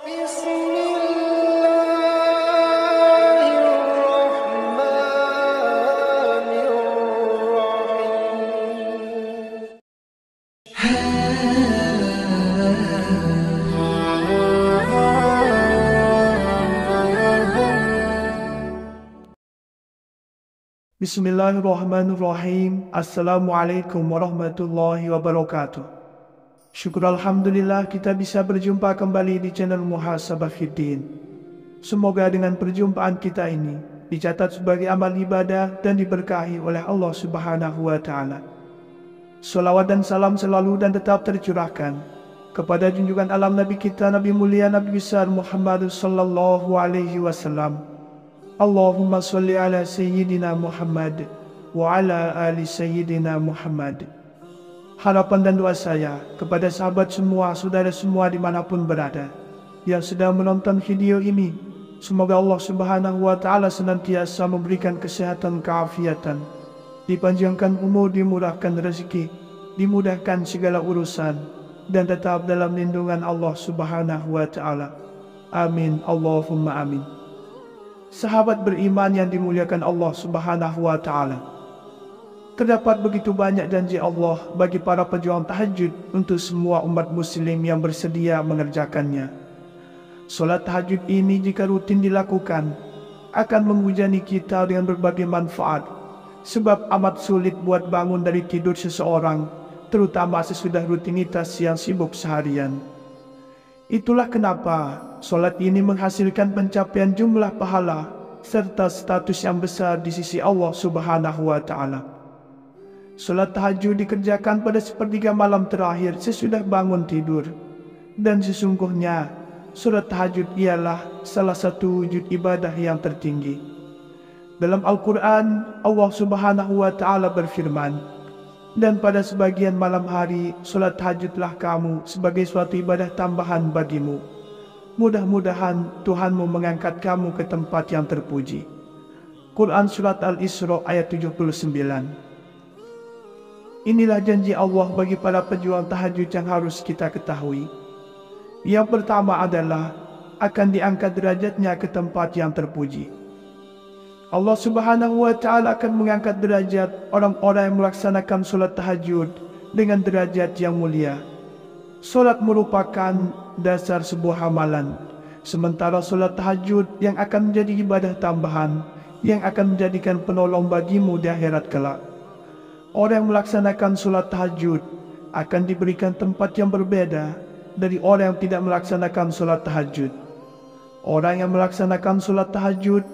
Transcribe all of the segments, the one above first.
Bismillahirrahmanirrahim. Bismillahirrahmanirrahim. Assalamualaikum warahmatullahi wabarakatuh. Syukur Alhamdulillah kita bisa berjumpa kembali di channel Muhasabah Fiddin. Semoga dengan perjumpaan kita ini dicatat sebagai amal ibadah dan diberkahi oleh Allah Subhanahu wa Ta'ala. Salawat dan salam selalu dan tetap tercurahkan kepada junjungan alam Nabi kita, Nabi mulia, Nabi besar Muhammad sallallahu alaihi wasallam. Allahumma salli ala Sayyidina Muhammad wa ala ali Sayyidina Muhammad. Harapan dan doa saya kepada sahabat semua, saudara semua dimanapun berada yang sedang menonton video ini, semoga Allah Subhanahu wa Ta'ala senantiasa memberikan kesehatan, keafiatan, dipanjangkan umur, dimurahkan rezeki, dimudahkan segala urusan, dan tetap dalam lindungan Allah Subhanahu wa Ta'ala. Amin, Allahumma amin. Sahabat beriman yang dimuliakan Allah Subhanahu wa Ta'ala, terdapat begitu banyak janji Allah bagi para pejuang tahajud untuk semua umat muslim yang bersedia mengerjakannya. Solat tahajud ini jika rutin dilakukan akan menghujani kita dengan berbagai manfaat, sebab amat sulit buat bangun dari tidur seseorang, terutama sesudah rutinitas yang sibuk seharian. Itulah kenapa solat ini menghasilkan pencapaian jumlah pahala serta status yang besar di sisi Allah Subhanahu wa Ta'ala. Solat tahajud dikerjakan pada sepertiga malam terakhir sesudah bangun tidur, dan sesungguhnya solat tahajud ialah salah satu wujud ibadah yang tertinggi. Dalam Al-Quran, Allah Subhanahu wa Ta'ala berfirman, dan pada sebagian malam hari, solat tahajudlah kamu sebagai suatu ibadah tambahan bagimu. Mudah-mudahan Tuhanmu mengangkat kamu ke tempat yang terpuji. Quran Surat Al-Isra ayat 79. Inilah janji Allah bagi para pejuang tahajud yang harus kita ketahui. Yang pertama adalah akan diangkat derajatnya ke tempat yang terpuji. Allah Subhanahu wa Ta'ala akan mengangkat derajat orang-orang yang melaksanakan solat tahajud dengan derajat yang mulia. Solat merupakan dasar sebuah amalan, sementara solat tahajud yang akan menjadi ibadah tambahan yang akan menjadikan penolong bagimu di akhirat kelak. Orang yang melaksanakan solat tahajud akan diberikan tempat yang berbeda dari orang yang tidak melaksanakan solat tahajud. Orang yang melaksanakan solat tahajud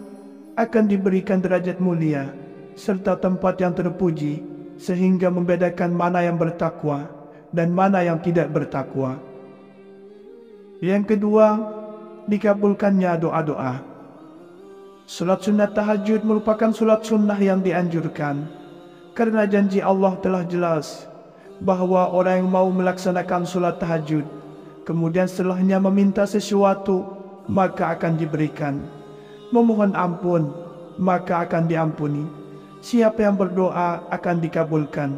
akan diberikan derajat mulia serta tempat yang terpuji, sehingga membedakan mana yang bertakwa dan mana yang tidak bertakwa. Yang kedua, dikabulkannya doa-doa. Salat sunat tahajud merupakan salat sunnah yang dianjurkan, karena janji Allah telah jelas bahwa orang yang mau melaksanakan salat tahajud kemudian setelahnya meminta sesuatu, maka akan diberikan. Memohon ampun, maka akan diampuni. Siapa yang berdoa akan dikabulkan.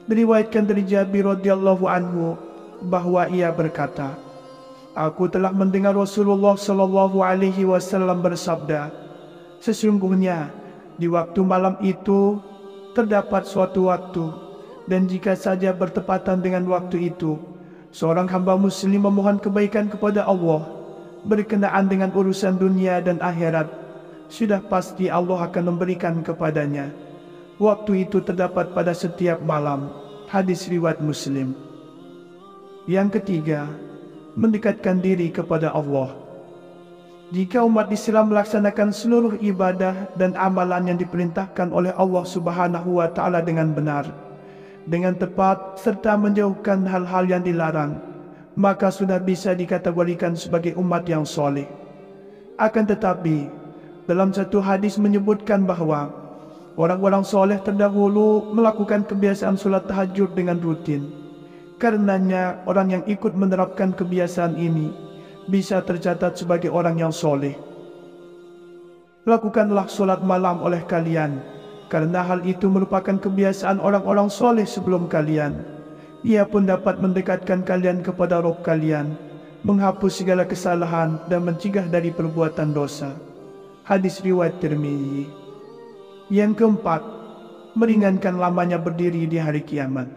Diriwayatkan dari Jabir radhiyallahu anhu bahwa ia berkata, aku telah mendengar Rasulullah sallallahu alaihi wasallam bersabda, sesungguhnya di waktu malam itu terdapat suatu waktu, dan jika saja bertepatan dengan waktu itu, seorang hamba muslim memohon kebaikan kepada Allah berkenaan dengan urusan dunia dan akhirat, sudah pasti Allah akan memberikan kepadanya. Waktu itu terdapat pada setiap malam. Hadis riwayat Muslim. Yang ketiga, mendekatkan diri kepada Allah. Jika umat Islam melaksanakan seluruh ibadah dan amalan yang diperintahkan oleh Allah Subhanahu wa Ta'ala dengan benar, dengan tepat, serta menjauhkan hal-hal yang dilarang, maka sudah bisa dikategorikan sebagai umat yang soleh. Akan tetapi, dalam satu hadis menyebutkan bahwa orang-orang soleh terdahulu melakukan kebiasaan sholat tahajud dengan rutin. Karenanya, orang yang ikut menerapkan kebiasaan ini bisa tercatat sebagai orang yang soleh. Lakukanlah sholat malam oleh kalian, karena hal itu merupakan kebiasaan orang-orang soleh sebelum kalian. Ia pun dapat mendekatkan kalian kepada Rabb kalian, menghapus segala kesalahan dan mencegah dari perbuatan dosa. Hadis riwayat Tirmizi. Yang keempat, meringankan lamanya berdiri di hari kiamat.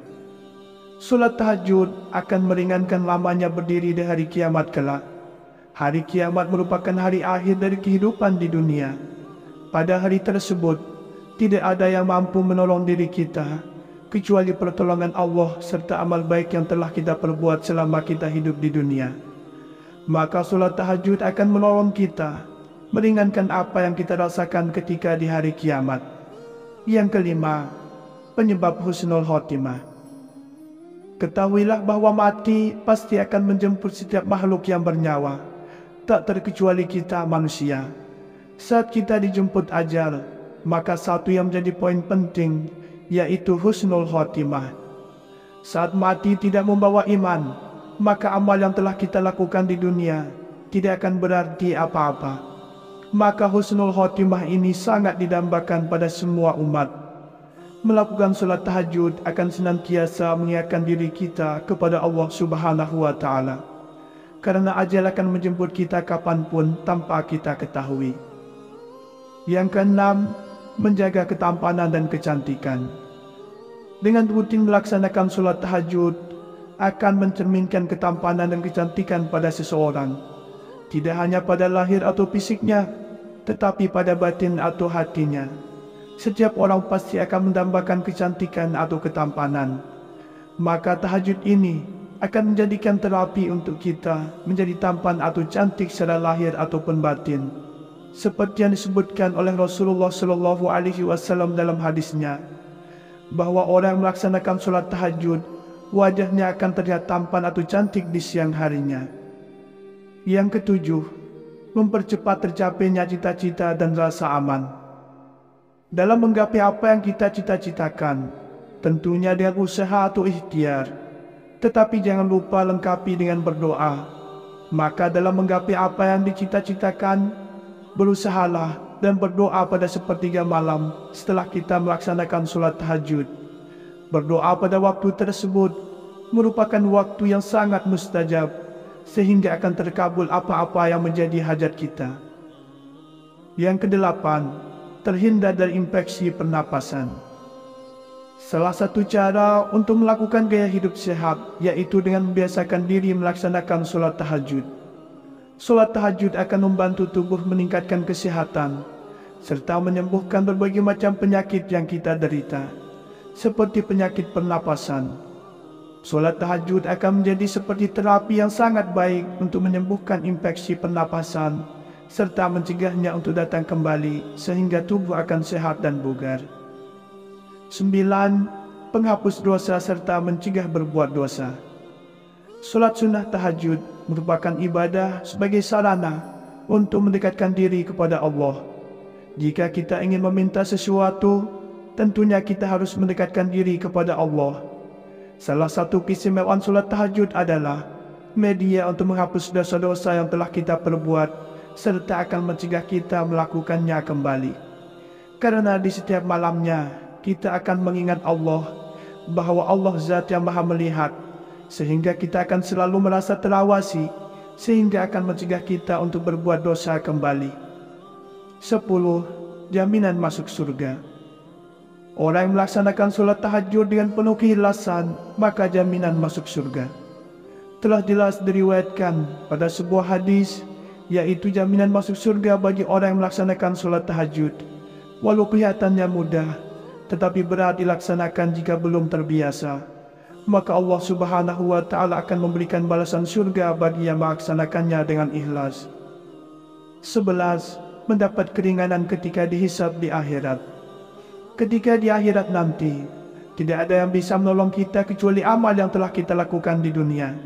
Solat tahajud akan meringankan lamanya berdiri di hari kiamat kelak. Hari kiamat merupakan hari akhir dari kehidupan di dunia. Pada hari tersebut, tidak ada yang mampu menolong diri kita kecuali pertolongan Allah serta amal baik yang telah kita perbuat selama kita hidup di dunia. Maka solat tahajud akan menolong kita, meringankan apa yang kita rasakan ketika di hari kiamat. Yang kelima, penyebab husnul khotimah. Ketahuilah bahwa mati pasti akan menjemput setiap makhluk yang bernyawa, tak terkecuali kita manusia. Saat kita dijemput ajal, maka satu yang menjadi poin penting, yaitu husnul khotimah. Saat mati tidak membawa iman, maka amal yang telah kita lakukan di dunia tidak akan berarti apa-apa. Maka husnul khotimah ini sangat didambakan pada semua umat. Melakukan solat tahajud akan senantiasa mengingatkan diri kita kepada Allah Subhanahu wa Ta'ala, karena ajal akan menjemput kita kapanpun tanpa kita ketahui. Yang keenam, menjaga ketampanan dan kecantikan. Dengan rutin melaksanakan solat tahajud akan mencerminkan ketampanan dan kecantikan pada seseorang, tidak hanya pada lahir atau fisiknya, tetapi pada batin atau hatinya. Setiap orang pasti akan mendambakan kecantikan atau ketampanan. Maka tahajud ini akan menjadikan terapi untuk kita menjadi tampan atau cantik secara lahir ataupun batin. Seperti yang disebutkan oleh Rasulullah SAW dalam hadisnya, bahwa orang yang melaksanakan solat tahajud, wajahnya akan terlihat tampan atau cantik di siang harinya. Yang ketujuh, mempercepat tercapainya cita-cita dan rasa aman. Dalam menggapai apa yang kita cita-citakan, tentunya dengan usaha atau ikhtiar, tetapi jangan lupa lengkapi dengan berdoa. Maka dalam menggapai apa yang dicita-citakan, berusahalah dan berdoa pada sepertiga malam setelah kita melaksanakan solat tahajud. Berdoa pada waktu tersebut merupakan waktu yang sangat mustajab, sehingga akan terkabul apa-apa yang menjadi hajat kita. Yang kedelapan, terhindar dari infeksi pernapasan. Salah satu cara untuk melakukan gaya hidup sehat yaitu dengan membiasakan diri melaksanakan solat tahajud. Solat tahajud akan membantu tubuh meningkatkan kesehatan serta menyembuhkan berbagai macam penyakit yang kita derita, seperti penyakit pernapasan. Solat tahajud akan menjadi seperti terapi yang sangat baik untuk menyembuhkan infeksi pernapasan serta mencegahnya untuk datang kembali sehingga tubuh akan sehat dan bugar. 9. Penghapus dosa serta mencegah berbuat dosa. Solat sunnah tahajud merupakan ibadah sebagai sarana untuk mendekatkan diri kepada Allah. Jika kita ingin meminta sesuatu, tentunya kita harus mendekatkan diri kepada Allah. Salah satu keistimewaan solat tahajud adalah media untuk menghapus dosa-dosa yang telah kita perbuat, serta akan mencegah kita melakukannya kembali. Karena di setiap malamnya, kita akan mengingat Allah, bahwa Allah Zat yang Maha Melihat, sehingga kita akan selalu merasa terawasi, sehingga akan mencegah kita untuk berbuat dosa kembali. 10. Jaminan masuk surga. Orang yang melaksanakan solat tahajud dengan penuh keikhlasan, maka jaminan masuk surga. Telah jelas diriwayatkan pada sebuah hadis, yaitu jaminan masuk surga bagi orang yang melaksanakan solat tahajud. Walau kelihatannya mudah, tetapi berat dilaksanakan jika belum terbiasa, maka Allah Subhanahu wa Ta'ala akan memberikan balasan surga bagi yang melaksanakannya dengan ikhlas. 11. Mendapat keringanan ketika dihisab di akhirat. Ketika di akhirat nanti, tidak ada yang bisa menolong kita kecuali amal yang telah kita lakukan di dunia.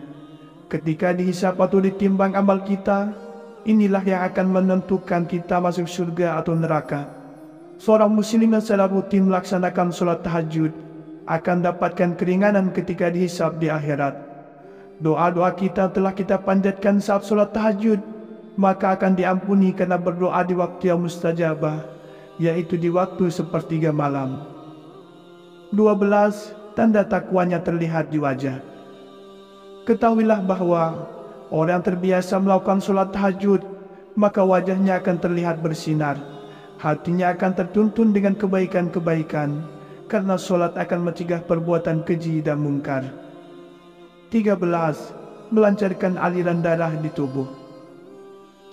Ketika dihisab atau ditimbang amal kita, inilah yang akan menentukan kita masuk surga atau neraka. Seorang muslim yang selalu rutin melaksanakan solat tahajud akan dapatkan keringanan ketika dihisab di akhirat. Doa-doa kita telah kita panjatkan saat solat tahajud, maka akan diampuni karena berdoa di waktu yang mustajabah, yaitu di waktu sepertiga malam. 12. Tanda takwanya terlihat di wajah. Ketahuilah bahwa Orang yang terbiasa melakukan sholat tahajud, maka wajahnya akan terlihat bersinar. Hatinya akan tertuntun dengan kebaikan-kebaikan, karena sholat akan mencegah perbuatan keji dan mungkar. 13. Melancarkan aliran darah di tubuh.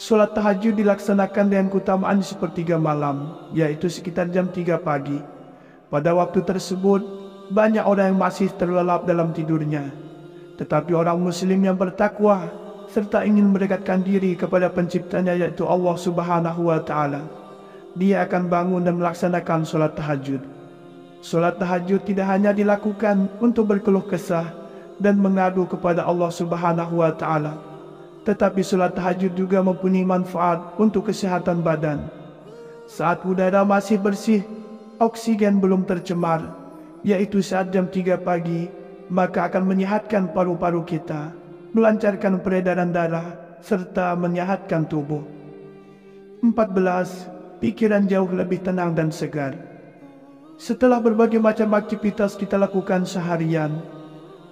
Sholat tahajud dilaksanakan dengan keutamaan di sepertiga malam, yaitu sekitar jam 3 pagi. Pada waktu tersebut, banyak orang yang masih terlelap dalam tidurnya. Tetapi orang muslim yang bertakwa serta ingin mendekatkan diri kepada penciptanya, yaitu Allah Subhanahu wa Ta'ala, dia akan bangun dan melaksanakan sholat tahajud. Sholat tahajud tidak hanya dilakukan untuk berkeluh kesah dan mengadu kepada Allah Subhanahu wa Ta'ala, tetapi sholat tahajud juga mempunyai manfaat untuk kesehatan badan. Saat udara masih bersih, oksigen belum tercemar, yaitu saat jam 3 pagi, maka akan menyehatkan paru-paru kita, melancarkan peredaran darah, serta menyehatkan tubuh. 14. Pikiran jauh lebih tenang dan segar. Setelah berbagai macam aktivitas kita lakukan seharian,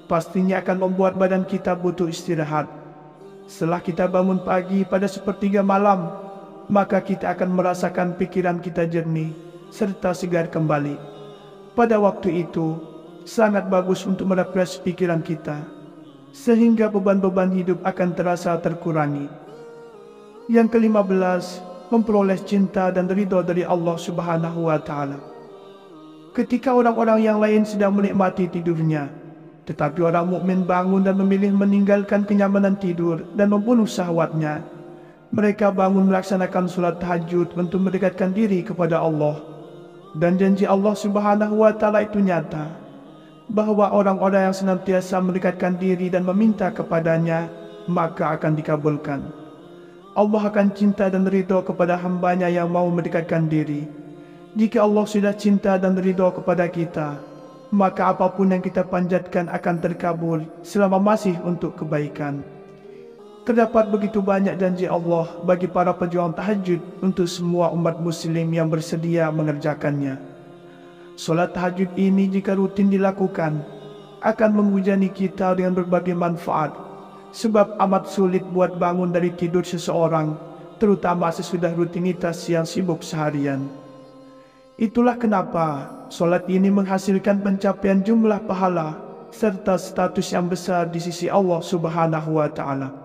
pastinya akan membuat badan kita butuh istirahat. Setelah kita bangun pagi pada sepertiga malam, maka kita akan merasakan pikiran kita jernih serta segar kembali. Pada waktu itu, sangat bagus untuk merefresh pikiran kita, sehingga beban-beban hidup akan terasa terkurangi. Yang ke-15, memperoleh cinta dan ridho dari Allah Subhanahu wa Ta'ala. Ketika orang-orang yang lain sedang menikmati tidurnya, tetapi orang mukmin bangun dan memilih meninggalkan kenyamanan tidur dan membunuh syahwatnya, mereka bangun melaksanakan sholat tahajud untuk mendekatkan diri kepada Allah. Dan janji Allah Subhanahu wa Ta'ala itu nyata, bahwa orang-orang yang senantiasa mendekatkan diri dan meminta kepadanya, maka akan dikabulkan. Allah akan cinta dan ridho kepada hambanya yang mau mendekatkan diri. Jika Allah sudah cinta dan ridho kepada kita, maka apapun yang kita panjatkan akan terkabul selama masih untuk kebaikan. Terdapat begitu banyak janji Allah bagi para pejuang tahajud untuk semua umat muslim yang bersedia mengerjakannya. Solat tahajud ini jika rutin dilakukan, akan menghujani kita dengan berbagai manfaat, sebab amat sulit buat bangun dari tidur seseorang, terutama sesudah rutinitas yang sibuk seharian. Itulah kenapa solat ini menghasilkan pencapaian jumlah pahala serta status yang besar di sisi Allah Subhanahu wa Ta'ala.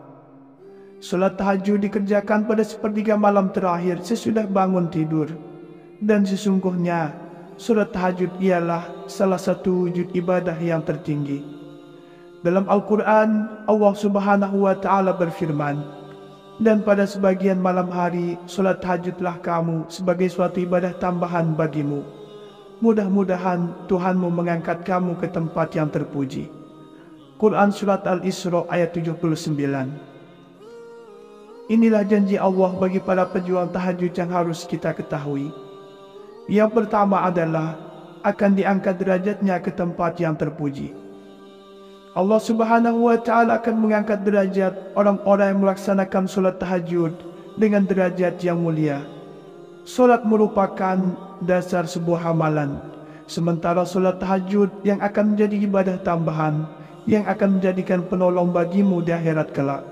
Solat tahajud dikerjakan pada sepertiga malam terakhir sesudah bangun tidur, dan sesungguhnya solat tahajud ialah salah satu wujud ibadah yang tertinggi. Dalam Al-Quran, Allah Subhanahu wa Ta'ala berfirman, dan pada sebagian malam hari, solat tahajudlah kamu sebagai suatu ibadah tambahan bagimu. Mudah-mudahan Tuhanmu mengangkat kamu ke tempat yang terpuji. Quran Surat Al-Isra ayat 79. Inilah janji Allah bagi para pejuang tahajud yang harus kita ketahui. Yang pertama adalah akan diangkat derajatnya ke tempat yang terpuji. Allah Subhanahu wa Ta'ala akan mengangkat derajat orang-orang yang melaksanakan solat tahajud dengan derajat yang mulia. Solat merupakan dasar sebuah amalan, sementara solat tahajud yang akan menjadi ibadah tambahan yang akan menjadikan penolong bagimu di akhirat kelak.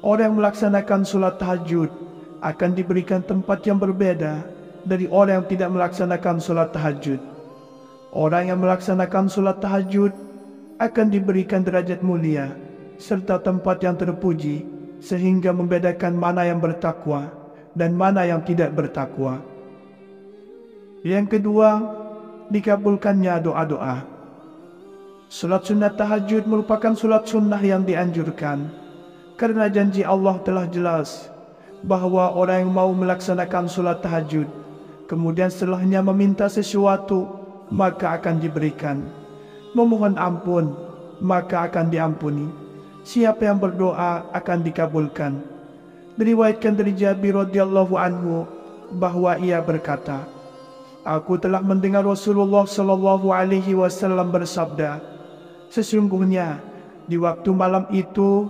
Orang yang melaksanakan solat tahajud akan diberikan tempat yang berbeda dari orang yang tidak melaksanakan solat tahajud. Orang yang melaksanakan solat tahajud akan diberikan derajat mulia serta tempat yang terpuji, sehingga membedakan mana yang bertakwa dan mana yang tidak bertakwa. Yang kedua, dikabulkannya doa-doa. Solat sunat tahajud merupakan solat sunnah yang dianjurkan, karena janji Allah telah jelas bahwa orang yang mau melaksanakan solat tahajud, kemudian setelahnya meminta sesuatu, maka akan diberikan. Memohon ampun, maka akan diampuni. Siapa yang berdoa akan dikabulkan. Diriwayatkan dari Jabir radhiyallahu anhu bahwa ia berkata, aku telah mendengar Rasulullah sallallahu alaihi wasallam bersabda, sesungguhnya di waktu malam itu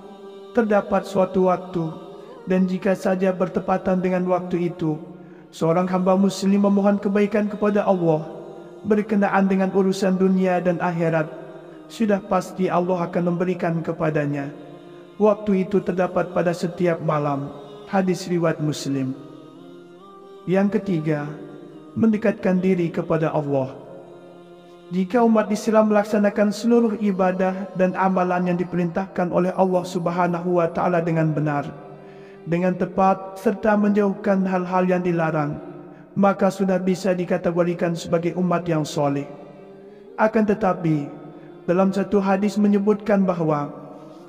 terdapat suatu waktu, dan jika saja bertepatan dengan waktu itu, seorang hamba muslim memohon kebaikan kepada Allah berkenaan dengan urusan dunia dan akhirat, sudah pasti Allah akan memberikan kepadanya. Waktu itu terdapat pada setiap malam. Hadis riwayat Muslim. Yang ketiga, mendekatkan diri kepada Allah. Jika umat Islam melaksanakan seluruh ibadah dan amalan yang diperintahkan oleh Allah Subhanahu wa Ta'ala dengan benar, dengan tepat serta menjauhkan hal-hal yang dilarang, maka sudah bisa dikategorikan sebagai umat yang soleh. Akan tetapi, dalam satu hadis menyebutkan bahawa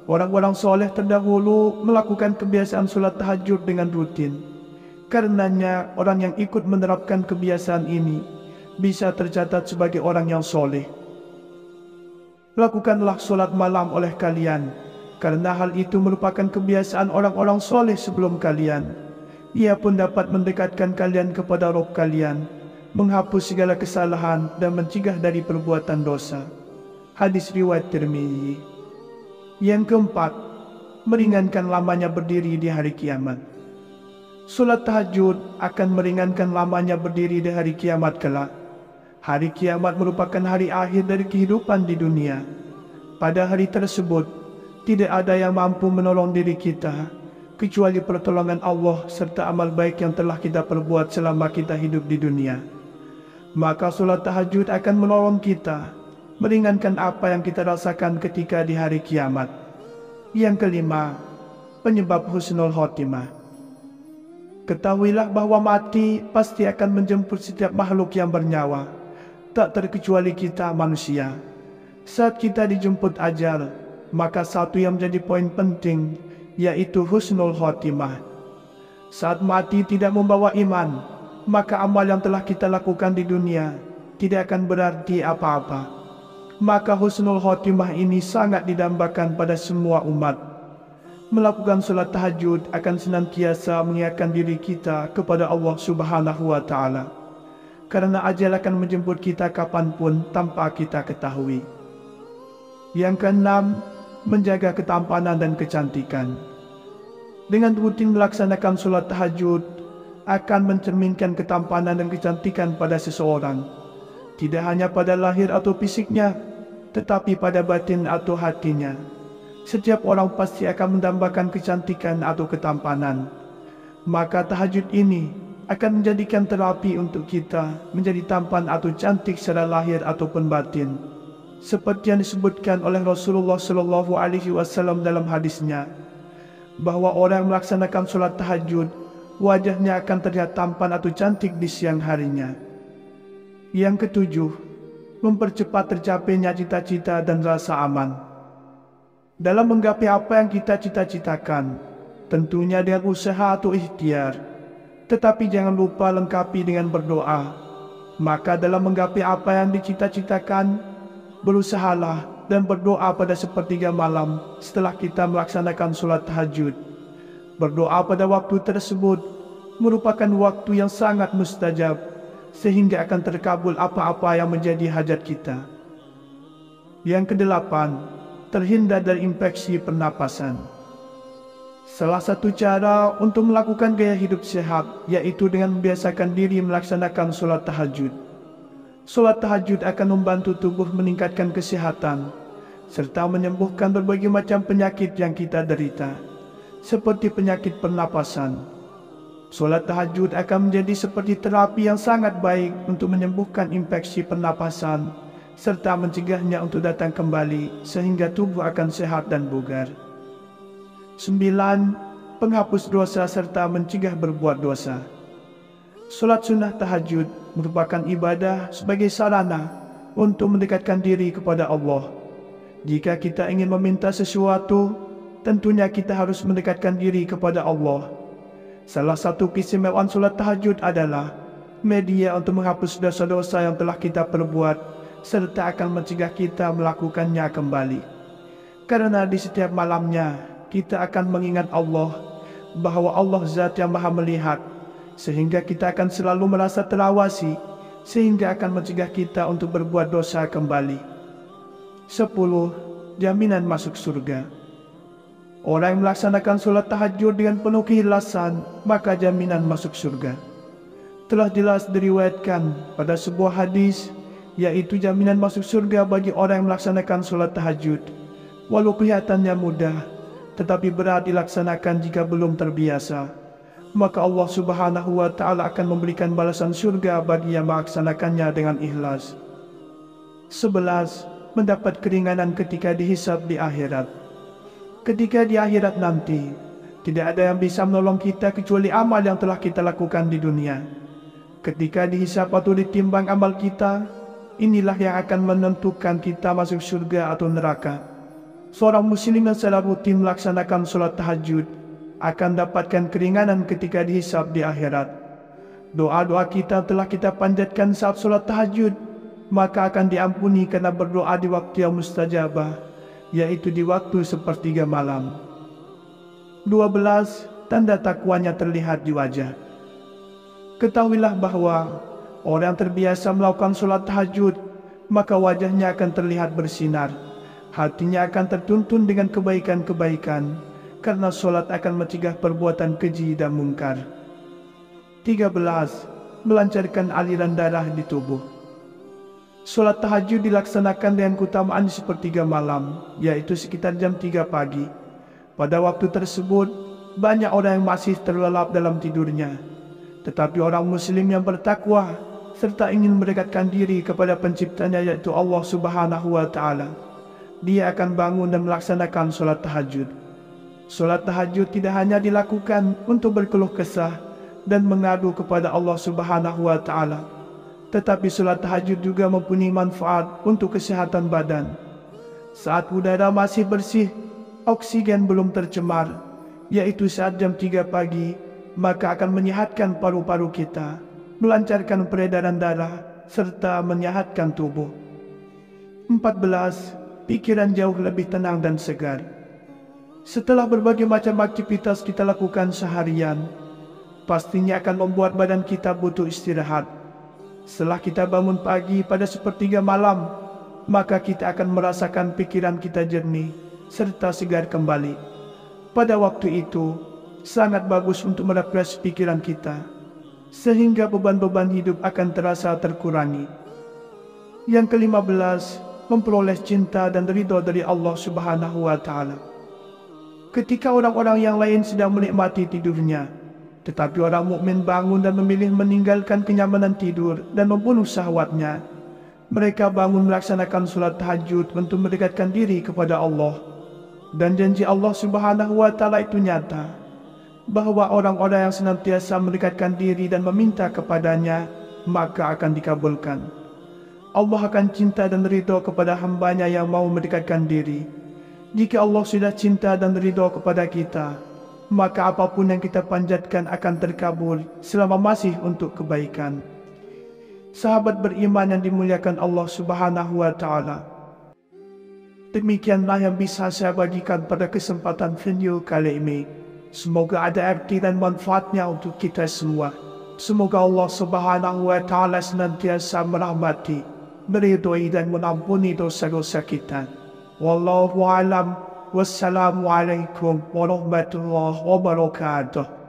orang-orang soleh terdahulu melakukan kebiasaan solat tahajud dengan rutin. Karenanya, orang yang ikut menerapkan kebiasaan ini bisa tercatat sebagai orang yang soleh. Lakukanlah solat malam oleh kalian, karena hal itu merupakan kebiasaan orang-orang soleh sebelum kalian. Ia pun dapat mendekatkan kalian kepada Rabb kalian, menghapus segala kesalahan dan mencegah dari perbuatan dosa. Hadis riwayat Tirmizi. Yang keempat, meringankan lamanya berdiri di hari kiamat. Solat tahajud akan meringankan lamanya berdiri di hari kiamat kelak. Hari kiamat merupakan hari akhir dari kehidupan di dunia. Pada hari tersebut, tidak ada yang mampu menolong diri kita, kecuali pertolongan Allah serta amal baik yang telah kita perbuat selama kita hidup di dunia. Maka solat tahajud akan menolong kita, meringankan apa yang kita rasakan ketika di hari kiamat. Yang kelima, penyebab husnul khotimah. Ketahuilah bahwa mati pasti akan menjemput setiap makhluk yang bernyawa, tak terkecuali kita manusia. Saat kita dijemput ajal, maka satu yang menjadi poin penting, yaitu husnul khotimah. Saat mati tidak membawa iman, maka amal yang telah kita lakukan di dunia tidak akan berarti apa-apa. Maka husnul khotimah ini sangat didambakan pada semua umat. Melakukan solat tahajud akan senantiasa mengingatkan diri kita kepada Allah Subhanahu wa Ta'ala, karena ajal akan menjemput kita kapanpun tanpa kita ketahui. Yang keenam, menjaga ketampanan dan kecantikan. Dengan rutin melaksanakan solat tahajud akan mencerminkan ketampanan dan kecantikan pada seseorang, tidak hanya pada lahir atau fisiknya, tetapi pada batin atau hatinya. Setiap orang pasti akan mendambakan kecantikan atau ketampanan. Maka tahajud ini akan menjadikan terapi untuk kita menjadi tampan atau cantik secara lahir ataupun batin. Seperti yang disebutkan oleh Rasulullah SAW dalam hadisnya, bahwa orang yang melaksanakan solat tahajud, wajahnya akan terlihat tampan atau cantik di siang harinya. Yang ketujuh, mempercepat tercapainya cita-cita dan rasa aman. Dalam menggapai apa yang kita cita-citakan, tentunya dengan usaha atau ikhtiar, tetapi jangan lupa lengkapi dengan berdoa. Maka dalam menggapai apa yang dicita-citakan, berusahalah dan berdoa pada sepertiga malam setelah kita melaksanakan solat tahajud. Berdoa pada waktu tersebut merupakan waktu yang sangat mustajab, sehingga akan terkabul apa-apa yang menjadi hajat kita. Yang kedelapan, terhindar dari infeksi pernapasan. Salah satu cara untuk melakukan gaya hidup sehat yaitu dengan membiasakan diri melaksanakan solat tahajud. Solat tahajud akan membantu tubuh meningkatkan kesehatan serta menyembuhkan berbagai macam penyakit yang kita derita, seperti penyakit pernapasan. Solat tahajud akan menjadi seperti terapi yang sangat baik untuk menyembuhkan infeksi pernapasan serta mencegahnya untuk datang kembali sehingga tubuh akan sehat dan bugar. 9. Penghapus dosa serta mencegah berbuat dosa. Solat sunnah tahajud merupakan ibadah sebagai sarana untuk mendekatkan diri kepada Allah. Jika kita ingin meminta sesuatu, tentunya kita harus mendekatkan diri kepada Allah. Salah satu keistimewaan solat tahajud adalah media untuk menghapus dosa-dosa yang telah kita perbuat, serta akan mencegah kita melakukannya kembali. Karena di setiap malamnya kita akan mengingat Allah, bahwa Allah Zat yang Maha Melihat, sehingga kita akan selalu merasa terawasi, sehingga akan mencegah kita untuk berbuat dosa kembali. 10. Jaminan masuk surga. Orang yang melaksanakan solat tahajud dengan penuh keikhlasan, maka jaminan masuk surga. Telah jelas diriwayatkan pada sebuah hadis, yaitu jaminan masuk surga bagi orang yang melaksanakan solat tahajud. Walau kelihatannya mudah, tetapi berat dilaksanakan jika belum terbiasa. Maka Allah Subhanahu wa Ta'ala akan memberikan balasan surga bagi yang melaksanakannya dengan ikhlas. 11. Mendapat keringanan ketika dihisab di akhirat. Ketika di akhirat nanti, tidak ada yang bisa menolong kita kecuali amal yang telah kita lakukan di dunia. Ketika dihisab atau ditimbang amal kita, inilah yang akan menentukan kita masuk surga atau neraka. Seorang muslim yang selalu rutin melaksanakan sholat tahajud akan dapatkan keringanan ketika dihisab di akhirat. Doa-doa kita telah kita panjatkan saat sholat tahajud, maka akan diampuni karena berdoa di waktu yang mustajabah, yaitu di waktu sepertiga malam. 12. Tanda takwanya terlihat di wajah. Ketahuilah bahwa orang yang terbiasa melakukan sholat tahajud, maka wajahnya akan terlihat bersinar. Hatinya akan tertuntun dengan kebaikan-kebaikan, karena sholat akan mencegah perbuatan keji dan mungkar. 13. Melancarkan aliran darah di tubuh. Sholat tahajud dilaksanakan dengan keutamaan di sepertiga malam, yaitu sekitar jam 3 pagi. Pada waktu tersebut, banyak orang yang masih terlelap dalam tidurnya. Tetapi orang muslim yang bertakwa serta ingin mendekatkan diri kepada penciptanya, yaitu Allah Subhanahu wa Ta'ala, dia akan bangun dan melaksanakan sholat tahajud. Sholat tahajud tidak hanya dilakukan untuk berkeluh kesah dan mengadu kepada Allah Subhanahu wa Ta'ala, tetapi sholat tahajud juga mempunyai manfaat untuk kesehatan badan. Saat udara masih bersih, oksigen belum tercemar, yaitu saat jam 3 pagi, maka akan menyehatkan paru-paru kita, melancarkan peredaran darah, serta menyehatkan tubuh. 14. Pikiran jauh lebih tenang dan segar. Setelah berbagai macam aktivitas kita lakukan seharian, pastinya akan membuat badan kita butuh istirahat. Setelah kita bangun pagi pada sepertiga malam, maka kita akan merasakan pikiran kita jernih serta segar kembali. Pada waktu itu, sangat bagus untuk merefresh pikiran kita, sehingga beban-beban hidup akan terasa terkurangi. Yang ke-15, memperoleh cinta dan ridho dari Allah Subhanahu wa Ta'ala. Ketika orang-orang yang lain sedang menikmati tidurnya, tetapi orang mukmin bangun dan memilih meninggalkan kenyamanan tidur dan membunuh syahwatnya, mereka bangun melaksanakan sholat tahajud untuk mendekatkan diri kepada Allah. Dan janji Allah Subhanahu wa Ta'ala itu nyata, bahwa orang-orang yang senantiasa mendekatkan diri dan meminta kepadanya, maka akan dikabulkan. Allah akan cinta dan ridho kepada hambanya yang mau mendekatkan diri. Jika Allah sudah cinta dan ridho kepada kita, maka apapun yang kita panjatkan akan terkabul selama masih untuk kebaikan. Sahabat beriman yang dimuliakan Allah Subhanahu wa Ta'ala, demikianlah yang bisa saya bagikan pada kesempatan video kali ini. Semoga ada arti dan manfaatnya untuk kita semua. Semoga Allah Subhanahu wa Ta'ala senantiasa merahmati, meridhoi dan mengampuni dosa-dosa kita. Wallahu a'lam. Wassalamualaikum warahmatullahi wabarakatuh.